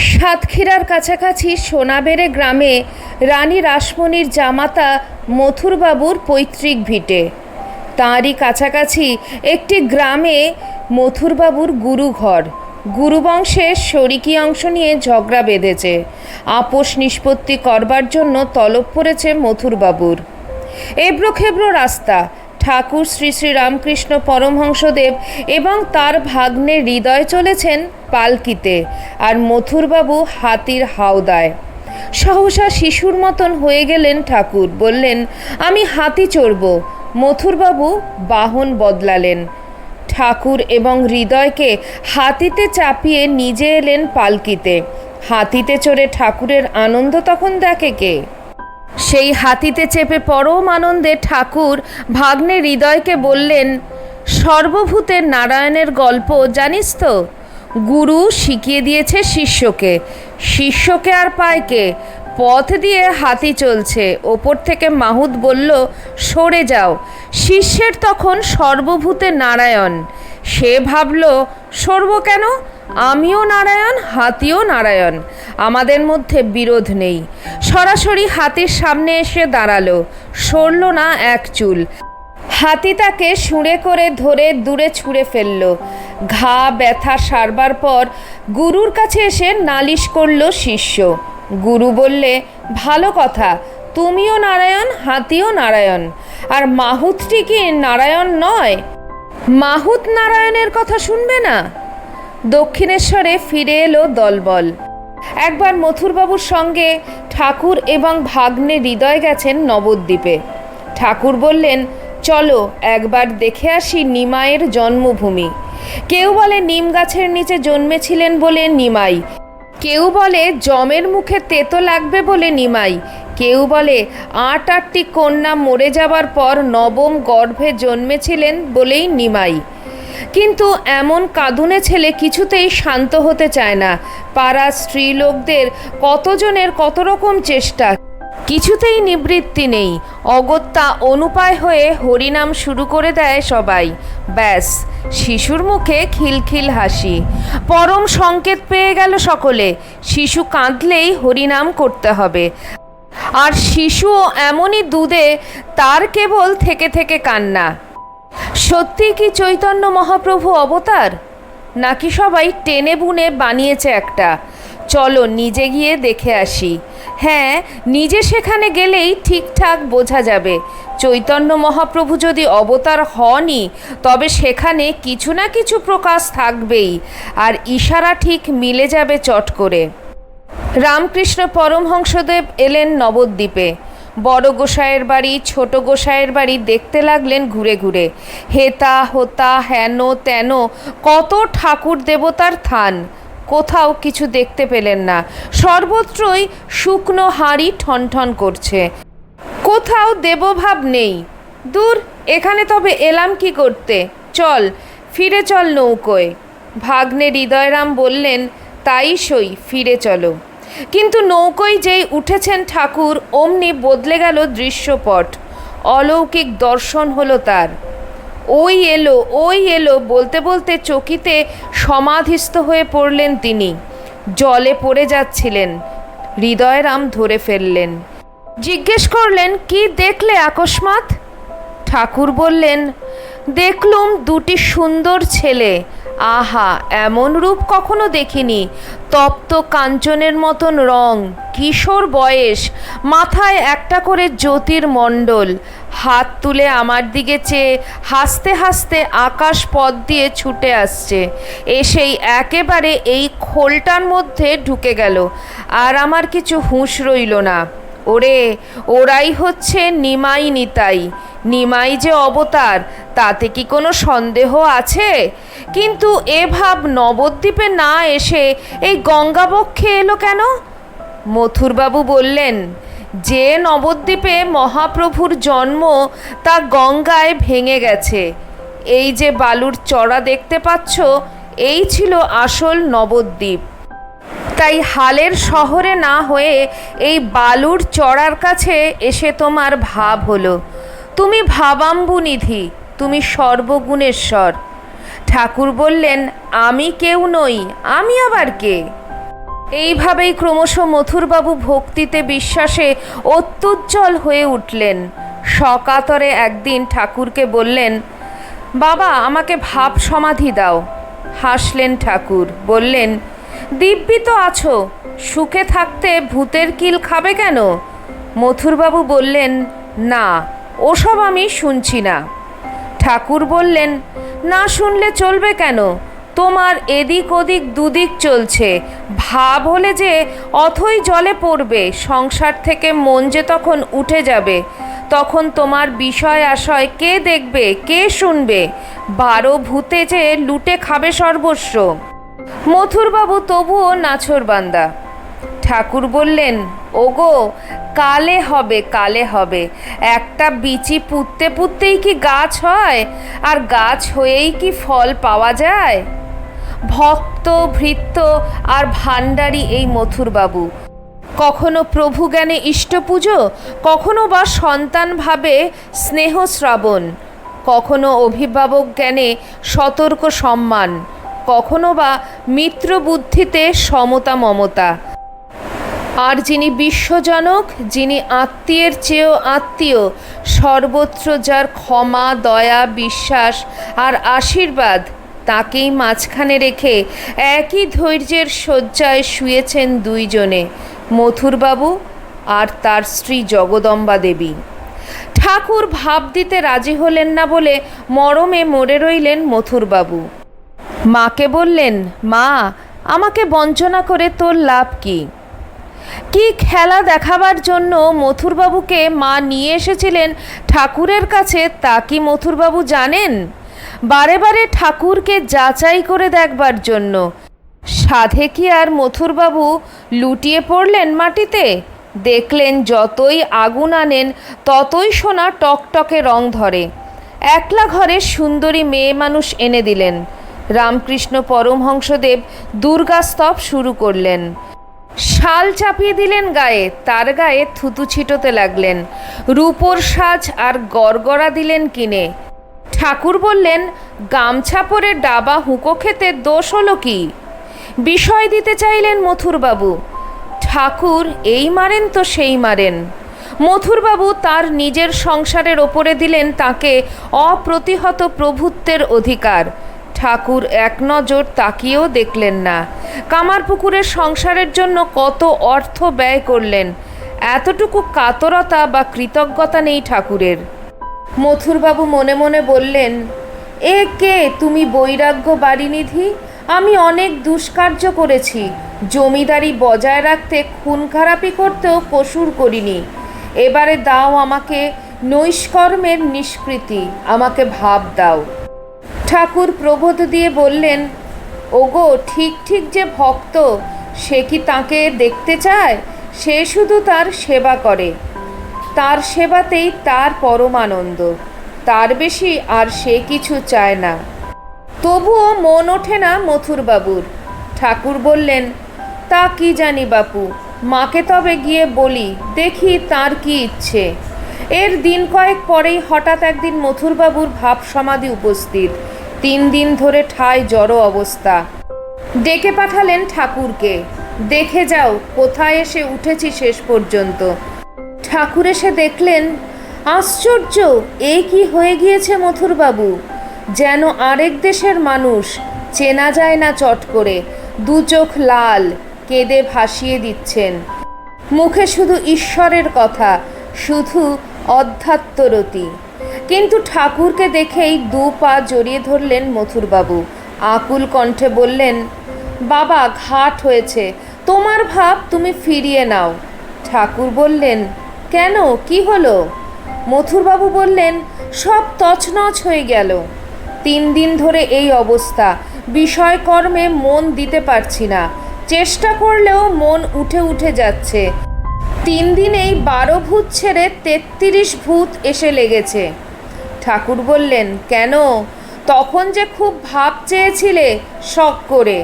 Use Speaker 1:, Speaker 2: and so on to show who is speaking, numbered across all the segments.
Speaker 1: সাতক্ষীরার কাছাকাছি সোনাবেড়ে গ্রামে রানী রাসমণির জামাতা মথুরবাবুর পৈতৃক ভিটে। তাঁরই কাছাকাছি একটি গ্রামে মথুরবাবুর গুরুঘর। গুরুবংশের শরিকি অংশ নিয়ে ঝগড়া বেঁধেছে। আপোষ নিষ্পত্তি করবার জন্য তলব পড়েছে মথুরবাবুর। এবড়োখেবড়ো রাস্তা। ঠাকুর শ্রী শ্রী রামকৃষ্ণ পরমহংসদেব এবং তার ভাগ্নে হৃদয় চলেছেন পালকিতে, আর মথুরবাবু হাতির হাওদায়। সহসা শিশুর মতন হয়ে গেলেন ঠাকুর। বললেন, আমি হাতি চড়ব। মথুরবাবু বাহন বদলালেন। ঠাকুর এবং হৃদয়কে হাতিতে চাপিয়ে নিজে এলেন পালকিতে। হাতিতে চড়ে ঠাকুরের আনন্দ তখন দেখে কে? সেই হাতিতে চেপে পরম আনন্দে ঠাকুর ভাগ্নে হৃদয়কে বললেন, সর্বভূতের নারায়ণের গল্প জানিস তো? গুরু শিখিয়ে দিয়েছে শিষ্যকে, শিষ্যকে আর পায় কে? পথ দিয়ে হাতি চলছে, ওপর থেকে মাহুত বলল, সরে যাও। শিষ্যের তখন সর্বভূতে নারায়ণ। সে ভাবল, সরব কেন? আমিও নারায়ণ, হাতিও নারায়ণ, আমাদের মধ্যে বিরোধ নেই। সরাসরি হাতির সামনে এসে দাঁড়ালো, সরল না এক চুল। হাতি তাকে শুঁড়ে করে ধরে দূরে ছুঁড়ে ফেলল। ঘা ব্যথা সারবার পর গুরুর কাছে এসে নালিশ করল শিষ্য। গুরু বললে, ভালো কথা, তুমিও নারায়ণ, হাতিও নারায়ণ, আর মাহুতটি কি নারায়ণ নয়? মাহুত নারায়ণের কথা শুনবে না? দক্ষিণেশ্বরে ফিরে এলো দলবল। একবার মথুরবাবুর সঙ্গে ঠাকুর এবং ভাগ্নে হৃদয় গেছেন নবদ্বীপে। ঠাকুর বললেন, চলো একবার দেখে আসি নিমাইয়ের জন্মভূমি। কেউ বলে নিম গাছের নিচে জন্মেছিলেন বলে নিমাই, কেউ বলে জমের মুখে তেতো লাগবে বলে নিমাই, কেউ বলে আটটি কন্যা মরে যাবার পর নবম গর্ভে জন্মেছিলেন বলেই নিমাই। কিন্তু এমন কাঁদুনে ছেলে কিছুতেই শান্ত হতে চায় না। পাড়ার স্ত্রীলোকদের কতজনের কত রকম চেষ্টা, কিছুতেই নিবৃত্তি নেই। অগত্যা অনুপায় হয়ে হরিনাম শুরু করে দেয় সবাই। ব্যাস, শিশুর মুখে খিলখিল হাসি। পরম সংকেত পেয়ে গেল সকলে, শিশু কাঁদলেই হরিনাম করতে হবে। আর শিশুও এমনই দুধে, তার কেবল থেকে থেকে কান্না। সত্যি কি চৈতন্য মহাপ্রভু অবতার, নাকি সবাই টেনে বুনে বানিয়েছে একটা? চলো নিজে গিয়ে দেখে আসি। হ্যাঁ, নিজে সেখানে গেলেই ঠিকঠাক বোঝা যাবে। চৈতন্য মহাপ্রভু যদি অবতার হনই, তবে সেখানে কিছু না কিছু প্রকাশ থাকবেই, আর ইশারা ঠিক মিলে যাবে চট করে। রামকৃষ্ণ পরমহংসদেব এলেন নবদ্বীপে। বড় গোসাইয়ের বাড়ি, ছোট গোসাইয়ের বাড়ি দেখতে লাগলেন ঘুরে ঘুরে। হেতা হোতা হেন তেন কত ঠাকুর দেবতার থান, কোথাও কিছু দেখতে পেলেন না। সর্বত্রই শুকনো হাঁড়ি ঠনঠন করছে, কোথাও দেবভাব নেই। দূর, এখানে তবে এলাম কি করতে? চল ফিরে চল নৌকোয়। ভাগ্নে হৃদয়রাম বললেন, তাই সই, ফিরে চলো। কিন্তু নৌকোয় যেই উঠেছেন ঠাকুর, অমনি বদলে গেল দৃশ্যপট। অলৌকিক দর্শন হলো তার। ওই এলো, ওই এলো বলতে বলতে চকিতে সমাধিস্থ হয়ে পড়লেন তিনি। জলে পড়ে যাচ্ছিলেন। হৃদয়রাম ধরে ফেললেন। জিজ্ঞেস করলেন, কি দেখলে আকস্মাৎ? ঠাকুর বললেন, দেখলুম দুটি সুন্দর ছেলে। আহা, এমন রূপ কখনো দেখিনি। তপ্ত কাঞ্চনের মতন রং, কিশোর বয়স, মাথায় একটা করে জ্যোতির মণ্ডল। হাত তুলে আমার দিকে চেয়ে হাসতে হাসতে আকাশ পথ দিয়ে ছুটে আসছে। এসেই একেবারে এই খোলটার মধ্যে ঢুকে গেল, আর আমার কিছু হুঁশ রইল না। ওরে, ওরাই হচ্ছে নিমাই নিতাই। নিমাই যে অবতার, তাতে কি কোনো সন্দেহ আছে? কিন্তু এ ভাব নবদ্বীপে না এসে এই গঙ্গাবক্ষে এলো কেন? মথুরবাবু বললেন, যে নবদ্বীপে মহাপ্রভুর জন্ম, তা গঙ্গায় ভেঙে গেছে। এই যে বালুর চড়া দেখতে পাচ্ছ, এই ছিল আসল নবদ্বীপ। তাই হালের শহরে না হয়ে এই বালুর চড়ার কাছে এসে তোমার ভাব হলো। তুমি ভাবাম্বুনিধি, তুমি সর্বগুণেশ্বর। ঠাকুর বললেন, আমি কেউ নই, আমি আবার কে? এইভাবেই ক্রমশ মথুরবাবু ভক্তিতে বিশ্বাসে অত্যুজ্জ্বল হয়ে উঠলেন। সকাতরে একদিন ঠাকুরকে বললেন, বাবা আমাকে ভাব সমাধি দাও। হাসলেন ঠাকুর, বললেন, দিব্যি তো আছো, সুখে থাকতে ভূতের কিল খাবে কেন? মথুরবাবু বললেন, না, ওসব আমি শুনছি না। ঠাকুর বললেন, না শুনলে চলবে কেন? তোমার এদিক ওদিক দুদিক চলছে, ভাব হলে যে অথই জলে পড়বে, সংসার থেকে মন যে তখন উঠে যাবে, তখন তোমার বিষয় আশয় কে দেখবে, কে শুনবে? 12 ভূতে যে লুটে খাবে সর্বস্ব। মথুরবাবু তবুও নাছোড়বান্দা। ঠাকুর বললেন, ওগো, কালে হবে, কালে হবে। একটা বিচি পুঁততে পুঁততেই কি গাছ হয়? আর গাছ হয়েই কি ফল পাওয়া যায়? ভক্ত, ভৃত্য আর ভাণ্ডারী এই মথুরবাবু। কখনো প্রভু জ্ঞানে ইষ্ট পুজো, কখনো বা সন্তান ভাবে স্নেহ শ্রাবণ, কখনো অভিভাবক জ্ঞানে সতর্ক সম্মান, কখনো বা মিত্র বুদ্ধিতে সমতা মমতা। আর যিনি বিশ্বজনক, যিনি আত্মীয়ের চেয়েও আত্মীয়, সর্বত্র যার ক্ষমা, দয়া, বিশ্বাস আর আশীর্বাদ, তাকেই মাঝখানে রেখে একই ধৈর্যের শয্যায় শুয়েছেন দুইজনে, মথুরবাবু আর তার স্ত্রী জগদম্বা দেবী। ঠাকুর ভাব দিতে রাজি হলেন না বলে মরমে মরে রইলেন মথুরবাবু। মাকে বললেন, মা, আমাকে বঞ্চনা করে তোর লাভ কি? কি খেলা দেখাবার জন্য মথুরবাবুকে মা নিয়ে এসেছিলেন ঠাকুরের কাছে, তা কি মথুরবাবু জানেন? বারে বারে ঠাকুরকে যাচাই করে দেখবার জন্য। সাধে কি আর মথুরবাবু লুটিয়ে পড়লেন মাটিতে? দেখলেন যতই আগুন আনেন ততই সোনা টকটকে রং ধরে। একলা ঘরে সুন্দরী মেয়ে মানুষ এনে দিলেন। রামকৃষ্ণ পরমহংসদেব দুর্গাস্তব শুরু করলেন। শাল চাপিয়ে দিলেন গায়ে, তার গায়ে থুতু ছিটোতে লাগলেন। রূপোর সাজ আর গড়গড়া দিলেন কিনে। ঠাকুর বললেন, গামছা পরে ডাবা হুঁকো খেতে দোষ হলো কি? বিষয় দিতে চাইলেন মথুরবাবু। ঠাকুর এই মারেন তো সেই মারেন। মথুরবাবু তার নিজের সংসারের ওপরে দিলেন তাকে অপ্রতিহত প্রভুত্বের অধিকার। ঠাকুর এক নজর তাকিয়েও দেখলেন না। কামারপুকুরের সংসারের জন্য কত অর্থ ব্যয় করলেন, এতটুকু কাতরতা বা কৃতজ্ঞতা নেই ঠাকুরের। মথুরবাবু মনে মনে বললেন, এ কে তুমি বৈরাগ্য বাড়িনিধি? আমি অনেক দুষ্কার্য করেছি, জমিদারি বজায় রাখতে খুন খারাপি করতেও কসুর করিনি। এবারে দাও আমাকে নৈষ্কর্মের নিষ্কৃতি, আমাকে ভাব দাও। ঠাকুর প্রবোধ দিয়ে বললেন, ওগো, ঠিক ঠিক যে ভক্ত, সে কি তাকে দেখতে চায়? সে শুধু তার সেবা করে, তার সেবাতেই তার পরমানন্দ, তার বেশি আর সে কিছু চায় না। তবুও মন ওঠে না মথুরবাবুর। ঠাকুর বললেন, তা কি জানি বাপু, মাকে তবে গিয়ে বলি, দেখি তার কি ইচ্ছে। এর দিন কয়েক পরেই হঠাৎ একদিন মথুরবাবুর ভাব সমাধি উপস্থিত। 3 দিন ধরে ঠায় জড়ো অবস্থা। ডেকে পাঠালেন ঠাকুরকে, দেখে যাও কোথায় এসে উঠেছি শেষ পর্যন্ত। ঠাকুর এসে দেখলেন, আশ্চর্য, এ কি হয়ে গিয়েছে মথুরবাবু? যেন আরেক দেশের মানুষ, চেনা যায় না চট করে। 2 চোখ লাল, কেঁদে ভাসিয়ে দিচ্ছেন। মুখে শুধু ঈশ্বরের কথা, শুধু অধ্যাত্মরতি। কিন্তু ঠাকুরকে দেখেই 2 পা জড়িয়ে ধরলেন মথুরবাবু। আকুল কণ্ঠে বললেন, বাবা, ঘাট হয়েছে, তোমার ভাব তুমি ফিরিয়ে নাও। ঠাকুর বললেন, কেন, কি হলো? মথুরবাবু বললেন, সব তছনছ হয়ে গেল। 3 দিন ধরে এই অবস্থা, বিষয়কর্মে মন দিতে পারছি না, চেষ্টা করলেও মন উঠে উঠে যাচ্ছে। 3 দিনেই 12 ভূত ছেড়ে 33 ভূত এসে লেগেছে। ঠাকুর বললেন, কেন? তখন যে খুব ভাব চেয়েছিলে শখ করে,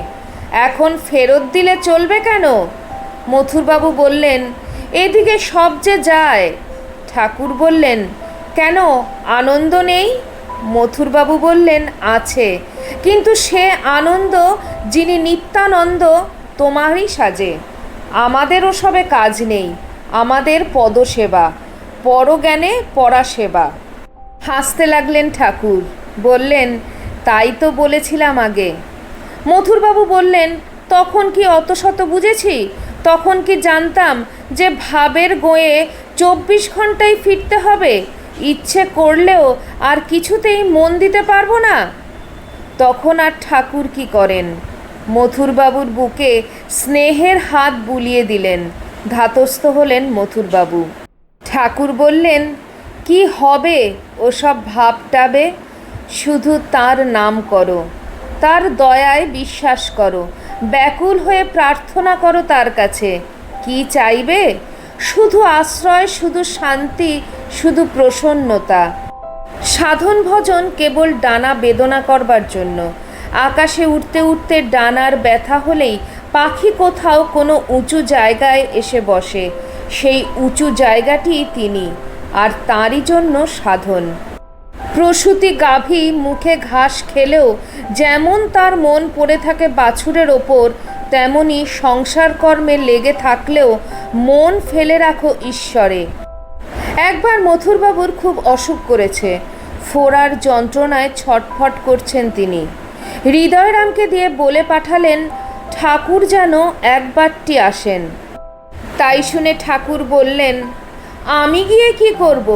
Speaker 1: এখন ফেরত দিলে চলবে কেন? মথুরবাবু বললেন, এদিকে সব যে যায়। ঠাকুর বললেন, কেন, আনন্দ নেই? মথুরবাবু বললেন, আছে, কিন্তু সে আনন্দ যিনি নিত্যানন্দ তোমারই সাজে। আমাদের ওসবে কাজ নেই, আমাদের পদসেবা, পরজ্ঞানে পরাসেবা। হাসতে লাগলেন ঠাকুর, বললেন, তাই তো বলেছিলাম আগে। মথুরবাবু বললেন, তখন কি অত শত বুঝেছি? তখন কি জানতাম যে ভাবের গোয়ে 24 ঘন্টায় ফিরতে হবে? ইচ্ছে করলেও আর কিছুতেই মন দিতে পারবো না। তখন আর ঠাকুর কি করেন? মথুরবাবুর বুকে স্নেহের হাত বুলিয়ে দিলেন। ধাতস্থ হলেন মথুরবাবু। ঠাকুর বললেন, কি হবে ওসব ভাবটাবে? শুধু তার নাম করো, তার দয়ায় বিশ্বাস করো, ব্যাকুল হয়ে প্রার্থনা করো তার কাছে। কি চাইবে? শুধু আশ্রয়, শুধু শান্তি, শুধু প্রসন্নতা। সাধন ভজন কেবল ডানা বেদনা করবার জন্য। আকাশে উঠতে উঠতে ডানার ব্যথা হলেই পাখি কোথাও কোনো উঁচু জায়গায় এসে বসে। সেই উঁচু জায়গাটি তিনি, আর তারই জন্য সাধন। প্রসূতি গাভী মুখে ঘাস খেলেও যেমন তার মন পড়ে থাকে বাছুরের ওপর, তেমনি সংসার কর্মে লেগে থাকলেও মন ফেলে রাখো ঈশ্বরে। একবার মথুরবাবুর খুব অসুখ করেছে। ফোড়ার যন্ত্রণায় ছটফট করছেন তিনি। হৃদয়রামকে দিয়ে বলে পাঠালেন, ঠাকুর যেন একবারটি আসেন। তাই শুনে ঠাকুর বললেন, আমি গিয়ে কি করব?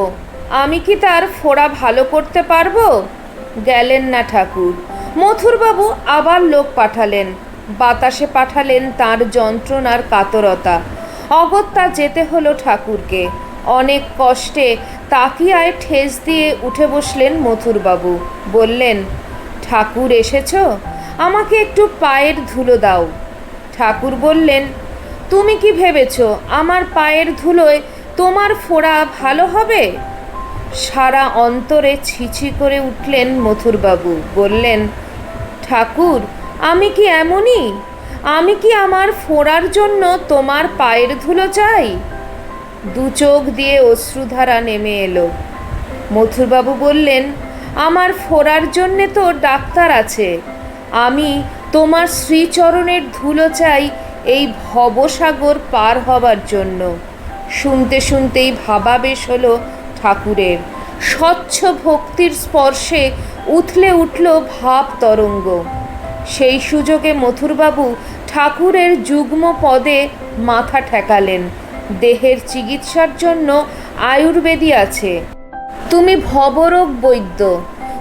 Speaker 1: আমি কি তার ফোড়া ভালো করতে পারবো? গেলেন না ঠাকুর। মথুরবাবু আবার লোক পাঠালেন। বাতাসে পাঠালেন তার যন্ত্রণার কাতরতা। অগত্যা যেতে হলো ঠাকুরকে। অনেক কষ্টে তাকিয়ায় ঠেস দিয়ে উঠে বসলেন মথুরবাবু। বললেন, ঠাকুর এসেছো? আমাকে একটু পায়ের ধুলো দাও। ঠাকুর বললেন, তুমি কি ভেবেছ আমার পায়ের ধুলোয় তোমার ফোড়া ভালো হবে? সারা অন্তরে ছিছি করে উঠলেন মথুরবাবু। বললেন, ঠাকুর, আমি কি এমনই? আমি কি আমার ফোড়ার জন্য তোমার পায়ের ধুলো চাই? দু চোখ দিয়ে অশ্রুধারা নেমে এলো। মথুরবাবু বললেন, আমার ফোড়ার জন্যে তো ডাক্তার আছে। আমি তোমার শ্রীচরণের ধুলো চাই এই ভবসাগর পার হবার জন্য। শুনতে শুনতেই ভাবাবেশ হলো ঠাকুরের। স্বচ্ছ ভক্তির স্পর্শে উথলে উঠল ভাব তরঙ্গ। সেই সুযোগে মথুরবাবু ঠাকুরের যুগ্ম পদে মাথা ঠেকালেন। দেহের চিকিৎসার জন্য আয়ুর্বেদী আছে। তুমি ভবরোগ বৈদ্য।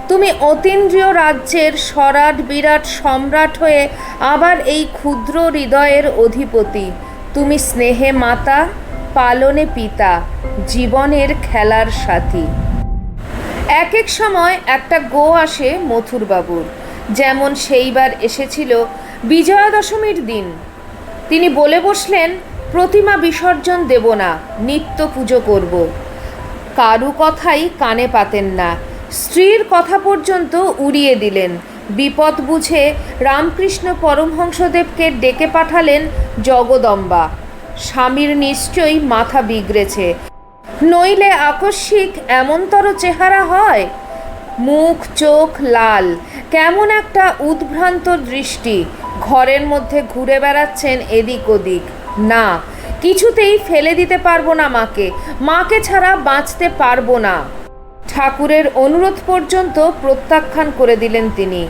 Speaker 1: তুমি অতীন্দ্রিয় রাজ্যের সরাট বিরাট সম্রাট হয়ে আবার এই ক্ষুদ্র হৃদয়ের অধিপতি। তুমি স্নেহে মাতা, পালনে পিতা, জীবনের খেলার সাথী। এক এক সময় একটা গো আসে মথুরবাবুর, যেমন সেইবার এসেছিল বিজয়া দশমীর দিন। তিনি বলে বসলেন, প্রতিমা বিসর্জন দেব না, নিত্য পুজো করব। কারু কথাই কানে পাতেন না। স্ত্রীর কথা পর্যন্ত উড়িয়ে দিলেন। বিপদ বুঝে রামকৃষ্ণ পরমহংসদেবকে ডেকে পাঠালেন জগদম্বা। স্বামীর নিশ্চয়ই মাথা বিগড়েছে, নইলে আকস্মিক এমনতর চেহারা হয়। মুখ চোখ লাল, কেমন একটা উদ্ভ্রান্ত দৃষ্টি। ঘরের মধ্যে ঘুরে বেড়াচ্ছেন এদিক ওদিক। না, কিছুতেই ফেলে দিতে পারবো না মাকে, মাকে ছাড়া বাঁচতে পারবো না। ঠাকুরের অনুরোধ পর্যন্ত প্রত্যাখ্যান করে দিলেন তিনি।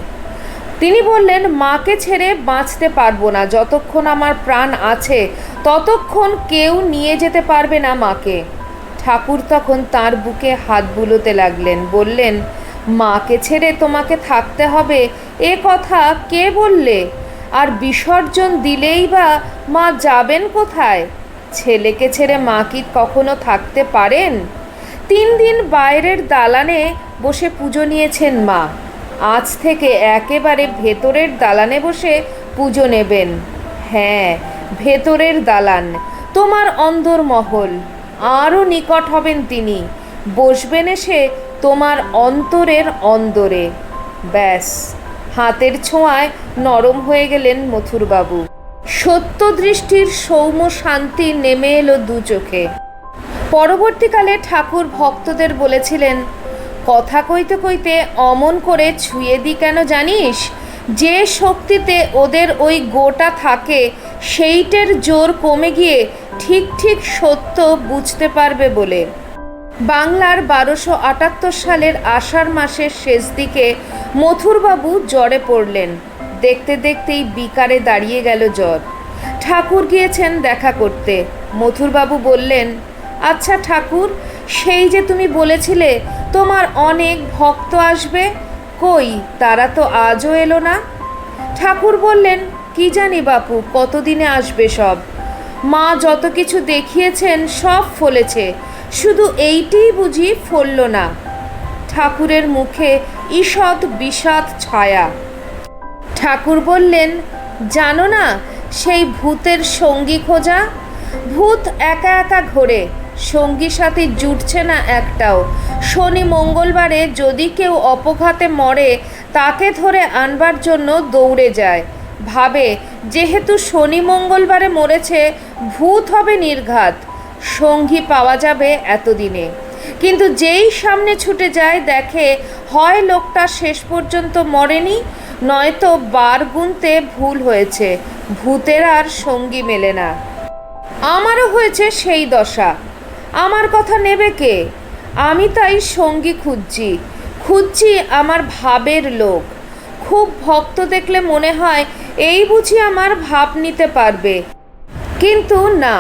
Speaker 1: তিনি বললেন, মাকে ছেড়ে বাঁচতে পারবো না। যতক্ষণ আমার প্রাণ আছে ততক্ষণ কেউ নিয়ে যেতে পারবে না মাকে। ঠাকুর তখন তার বুকে হাত বুলোতে লাগলেন। বললেন, মাকে ছেড়ে তোমাকে থাকতে হবে এ কথা কে বললে? আর বিসর্জন দিলেই বা মা যাবেন কোথায়? ছেলেকে ছেড়ে মা কি কখনো থাকতে পারেন? 3 দিন বাইরের দালানে বসে পুজো নিয়েছেন মা। আজ থেকে একেবারে ভেতরের দালানে বসে পুজো নেবেন। হ্যাঁ, ভেতরের দালান, তোমার অন্দরমহল। আরও নিকট হবেন তিনি, বসবেন এসে তোমার অন্তরের অন্দরে। ব্যাস, হাতের ছোঁয়ায় নরম হয়ে গেলেন মথুরবাবু। সত্য দৃষ্টির সৌম্য শান্তি নেমে এলো দু চোখে। পরবর্তীকালে ঠাকুর ভক্তদের বলেছিলেন, কথা কইতে কইতে অমন করে ছুঁয়ে দি কেন জানিস? যে শক্তিতে ওদের ওই গোটা থাকে সেইটের জোর কমে গিয়ে ঠিক ঠিক সত্য বুঝতে পারবে বলে। বাংলার 1278 সালের আষাঢ় মাসের শেষ দিকে মথুরবাবু জ্বরে পড়লেন। দেখতে দেখতেই বিকারে দাঁড়িয়ে গেল জ্বর। ঠাকুর গিয়েছেন দেখা করতে। মথুরবাবু বললেন, আচ্ছা ঠাকুর, সেই যে তুমি বলেছিলে তোমার অনেক ভক্ত আসবে, কই তারা তো আজও এলো না? ঠাকুর বললেন, কি জানি বাপু কতদিনে আসবে সব। মা যত কিছু দেখিয়েছেন সব ফলেছে, শুধু এইটিই বুঝি ফলল না। ঠাকুরের মুখে ঈষৎ বিষাদ ছায়া। ঠাকুর বললেন, জানো না সেই ভূতের সঙ্গী খোঁজা? ভূত একা একা ঘোরে, সঙ্গী সাথী জুটছে না একটাও। শনি মঙ্গলবারে যদি কেউ অপঘাতে মরে তাকে ধরে আনবার জন্য দৌড়ে যায়, ভাবে যেহেতু শনি মঙ্গলবারে মরেছে ভূত হবে নির্ঘাত, সঙ্গী পাওয়া যাবে এতদিনে। কিন্তু যেই সামনে ছুটে যায় দেখে হয় লোকটা শেষ পর্যন্ত মরেনি, নয়তো বার গুনতে ভুল হয়েছে, ভূতের আর সঙ্গী মেলে না। আমারও হয়েছে সেই দশা। আমার কথা নেবে কে? আমি তাই সঙ্গী খুঁজছি আমার ভাবের লোক। খুব ভক্ত দেখলে মনে হয় এই বুঝি আমার ভাব নিতে পারবে, কিন্তু না,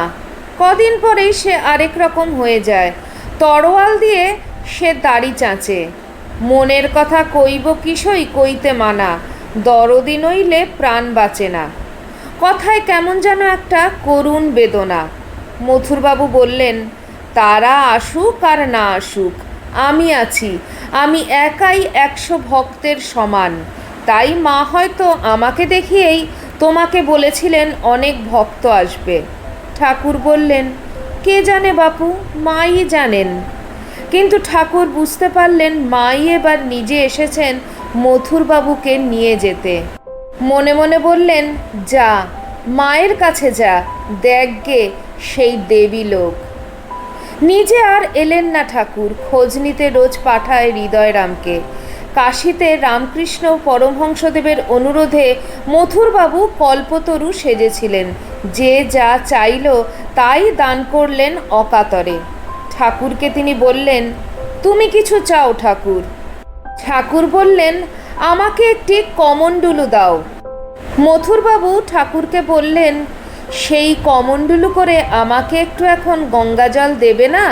Speaker 1: কদিন পরেই সে আরেক রকম হয়ে যায়। তরোয়াল দিয়ে সে দাড়ি চাঁচে। মনের কথা কইব কিসই কইতে মানা, দরদি নইলে প্রাণ বাঁচে না। কথায় কেমন যেন একটা করুণ বেদনা। মথুরবাবু বললেন, তারা আসুক আর না আসুক, আমি আছি। আমি একাই 100 ভক্তের সমান। তাই মা হয়তো আমাকে দেখিয়েই তোমাকে বলেছিলেন অনেক ভক্ত আসবে। ঠাকুর বললেন, কে জানে বাপু, মাই জানেন। কিন্তু ঠাকুর বুঝতে পারলেন মাই এবার নিজে এসেছেন মথুরবাবুকে নিয়ে যেতে। মনে মনে বললেন, যা মায়ের কাছে যা, দেখগে সেই দেবী লোক। নিজে আর এলেন না ঠাকুর, খোঁজ নিতে রোজ পাঠায় হৃদয়রামকে। কাশীতে রামকৃষ্ণ পরমহংসদেবের অনুরোধে মথুরবাবু কল্পতরু সেজেছিলেন। যে যা চাইল তাই দান করলেন অকাতরে। ঠাকুরকে তিনি বললেন, তুমি কিছু চাও ঠাকুর? ঠাকুর বললেন, আমাকে একটি কমণ্ডলু দাও। মথুরবাবু ঠাকুরকে বললেন, সেই কমণ্ডলু করে আমাকে একটু এখন গঙ্গাজল দেবে না?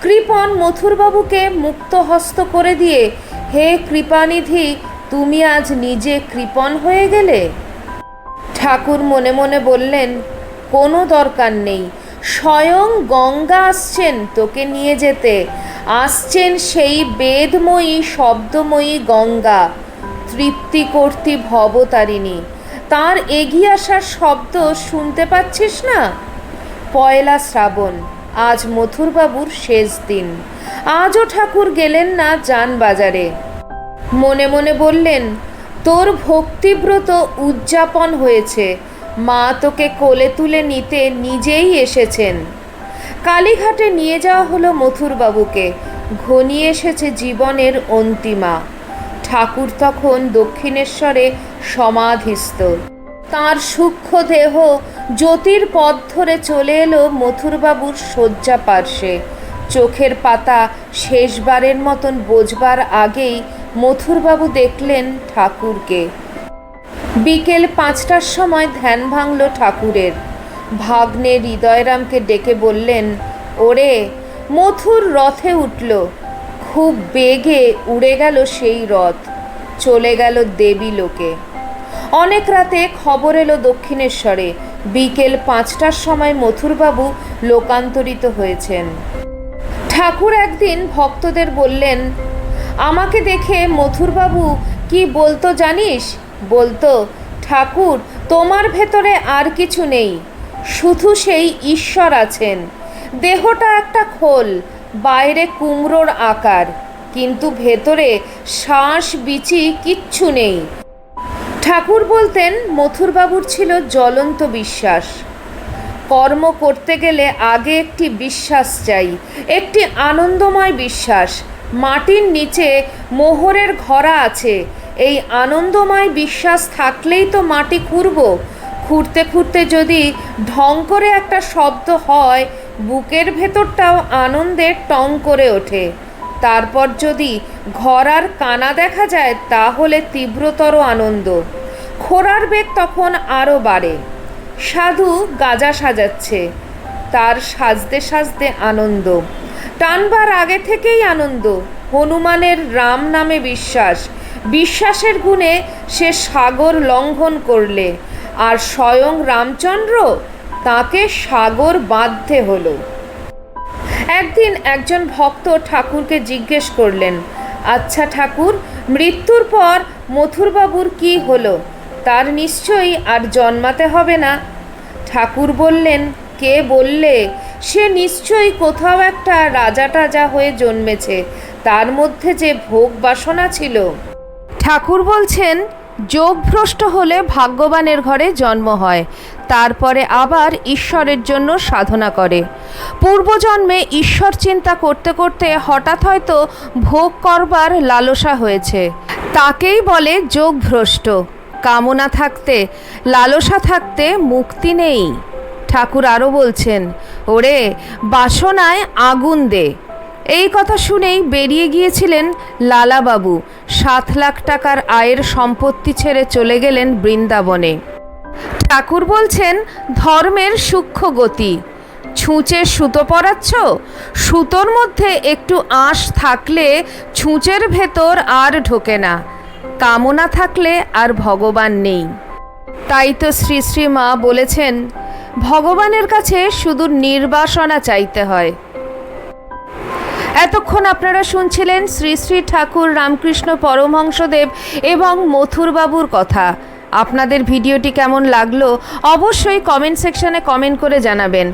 Speaker 1: কৃপণ মথুরবাবুকে মুক্ত হস্ত করে দিয়ে, হে কৃপানিধি, তুমি আজ নিজে কৃপণ হয়ে গেলে। ঠাকুর মনে মনে বললেন, কোনো দরকার নেই, স্বয়ং গঙ্গা আসছেন তোকে নিয়ে যেতে। আসছেন সেই বেদময়ী শব্দময়ী গঙ্গা, তৃপ্তিকর্তী ভবতারিণী। তার এগিয়ে আসার শব্দ শুনতে পাচ্ছিস না? পয়লা শ্রাবণ, আজ মথুরবাবুর শেষ দিন। আজও ঠাকুর গেলেন না যানবাজারে। মনে মনে বললেন, তোর ভক্তিব্রত উদযাপন হয়েছে, মা তোকে কোলে তুলে নিতে নিজেই এসেছেন। কালীঘাটে নিয়ে যাওয়া হলো মথুরবাবুকে। ঘনিয়ে এসেছে জীবনের অন্তিমা। ঠাকুর তখন দক্ষিণেশ্বরে সমাধিস্থ। তাঁর সূক্ষ্ম দেহ জ্যোতির পথ ধরে চলে এলো মথুরবাবুর শয্যা পার্শ্বে। চোখের পাতা শেষবারের মতন বোঝবার আগেই মথুরবাবু দেখলেন ঠাকুরকে। বিকেল 5টার সময় ধ্যান ভাঙল ঠাকুরের। ভাগ্নে হৃদয়রামকে ডেকে বললেন, ওরে, মথুর রথে উঠল। খুব বেগে উড়ে গেল সেই রথ, চলে গেল দেবী লোকে। অনেক রাতে খবর এলো দক্ষিণেশ্বরে বিকেল 5টার সময় মথুরবাবু লোকান্তরিত হয়েছেন। ঠাকুর একদিন ভক্তদের বললেন, আমাকে দেখে মথুরবাবু কি বলতো জানিস? বলতো, ঠাকুর, তোমার ভেতরে আর কিছু নেই, শুধু সেই ঈশ্বর আছেন। দেহটা একটা খোল, বাইরে কুমড়োর আকার, কিন্তু ভেতরে শ্বাস বিচি কিচ্ছু নেই। ঠাকুর বলতেন মথুরবাবুর ছিল জ্বলন্ত বিশ্বাস। কর্ম করতে গেলে আগে একটি বিশ্বাস চাই, একটি আনন্দময় বিশ্বাস। মাটির নিচে মোহরের ঘরা আছে, এই আনন্দময় বিশ্বাস থাকলেই তো মাটি খুঁড়ব। খুঁড়তে খুঁড়তে যদি ঢং করে একটা শব্দ হয়, বুকের ভেতরটাও আনন্দে টং করে ওঠে। তারপর যদি ঘর আর কানা দেখা যায়, তাহলে তীব্রতর আনন্দ। খোঁড়ার বেগ তখন আরও বাড়ে। সাধু গাজা সাজাচ্ছে, তার সাজতে সাজতে আনন্দ। টানবার আগে থেকেই আনন্দ। হনুমানের রাম নামে বিশ্বাস, বিশ্বাসের গুণে সে সাগর লঙ্ঘন করলে, আর স্বয়ং রামচন্দ্র তাকে সাগর বাঁধতে হলো। একদিন একজন ভক্ত ঠাকুরকে জিজ্ঞেস করলেন, আচ্ছা ঠাকুর, মৃত্যুর পর মথুরবাবুর কি হলো? তার নিশ্চয়ই আর জন্মাতে হবে না। ঠাকুর বললেন, কে বললে? সে নিশ্চয়ই কোথাও একটা রাজা টাজা হয়ে জন্মেছে, তার মধ্যে যে ভোগ বাসনা ছিল। ঠাকুর বলছেন, যোগভ্রষ্ট হলে ভাগ্যবানের ঘরে জন্ম হয়, তারপরে আবার ঈশ্বরের জন্য সাধনা করে। পূর্বজন্মে ঈশ্বর চিন্তা করতে করতে হঠাৎ হয়তো ভোগ করবার লালসা হয়েছে, তাকেই বলে যোগভ্রষ্ট। কামনা থাকতে, লালসা থাকতে মুক্তি নেই। ঠাকুর আরও বলছেন, ওরে বাসনায় আগুন দে। এই কথা শুনেই বেরিয়ে গিয়েছিলেন লালাবাবু। 7 লাখ টাকার আয়ের সম্পত্তি ছেড়ে চলে গেলেন বৃন্দাবনে। ঠাকুর বলছেন, ধর্মের সূক্ষ্ম গতি। ছুঁচে সুতো পরাচ্ছ, সুতোর মধ্যে একটু আঁশ থাকলে ছুঁচের ভেতর আর ঢোকে না। কামনা থাকলে আর ভগবান নেই। তাই তো শ্রী শ্রী মা বলেছেন, ভগবানের কাছে শুধু নির্বাসনা চাইতে হয়। এতক্ষণ আপনারা শুনছিলেন শ্রী শ্রী ঠাকুর রামকৃষ্ণ পরমহংসদেব এবং মথুরবাবুর কথা। আপনাদের ভিডিওটি কেমন লাগলো অবশ্যই কমেন্ট সেকশনে কমেন্ট করে জানাবেন।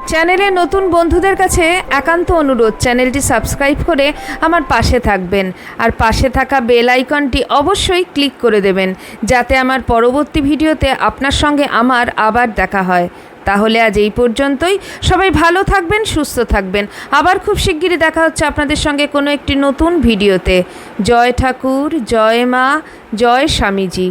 Speaker 1: চ্যানেলে নতুন বন্ধুদের কাছে একান্ত অনুরোধ, চ্যানেলটি সাবস্ক্রাইব করে আমার পাশে থাকবেন, আর পাশে থাকা বেল আইকনটি অবশ্যই ক্লিক করে দেবেন, যাতে আমার পরবর্তী ভিডিওতে আপনার সঙ্গে আমার আবার দেখা হয়। তাহলে আজ এই পর্যন্তই। সবাই ভালো থাকবেন, সুস্থ থাকবেন। আবার খুব শিগগিরই দেখা হচ্ছে আপনাদের সঙ্গে কোনো একটি নতুন ভিডিওতে। জয় ঠাকুর, জয় মা, জয় স্বামীজি।